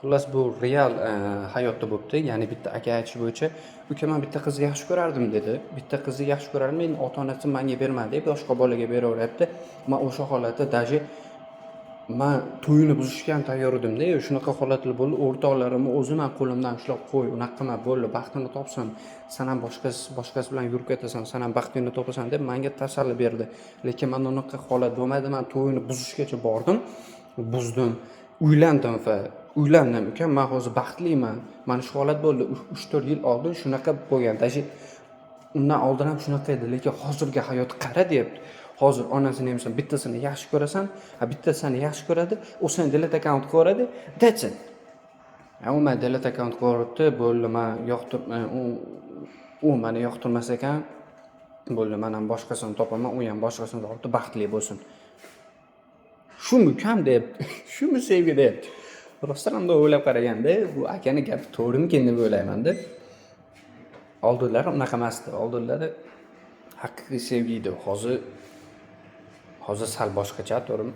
Xullas bu real hayotda bo'libdi. Ya'ni bitta aka aytishi bo'yicha, "Uka, men bitta qizni yaxshi ko'rardim" dedi. Bitta qizni yaxshi ko'rardim, endi ota-onasi menga bermadi, boshqa bolaga beraveryapti. Men o'sha holatda daji men to'yini buzishga ham tayyor edim-da. Shunaqa holatlar bo'ldi. O'rtoqlarimni o'zim ham qo'limdan ushlab, "Qo'y, unaqa qilma, bo'ldi, baxtini topsin. Sen ham boshqasi bilan yurib ketasan, sen ham baxtingni topasan" deb menga tasalli berdi. Lekin men unaqa holat bo'lmadi. Men to'yini buzishgacha bordim. Buzdim. Uylandim va uylandim. Uka, men hozir baxtliman. Mana shu holat bo'ldi. 3-4 yil oldin shunaqa bo'lgan. Dashi undan oldin ham shunaqa edi, lekin hozirgi hayot qara deyapti. Hozir onasini ham sen bittasini yaxshi ko'rasan, bittasini yaxshi ko'radi, u seni delete account ko'radi, that's it. U meni delete account ko'ribdi, bo'ldi, men u meni yoqtirmas ekan, bo'ldi, men ham boshqasini topaman, u ham boshqasini topdi, baxtli bo'lsin. Shumi kam deyapti, shumi sevgi deyapti. Rostdan ham o'ylab qaraganda, bu akani gapi to'g'rimikin deb o'ylayman-da. Oldinlari unaqa emasdi. Oldinlari haqiqiy sevgi edi. Hozir sal boshqacha, to'g'rimi?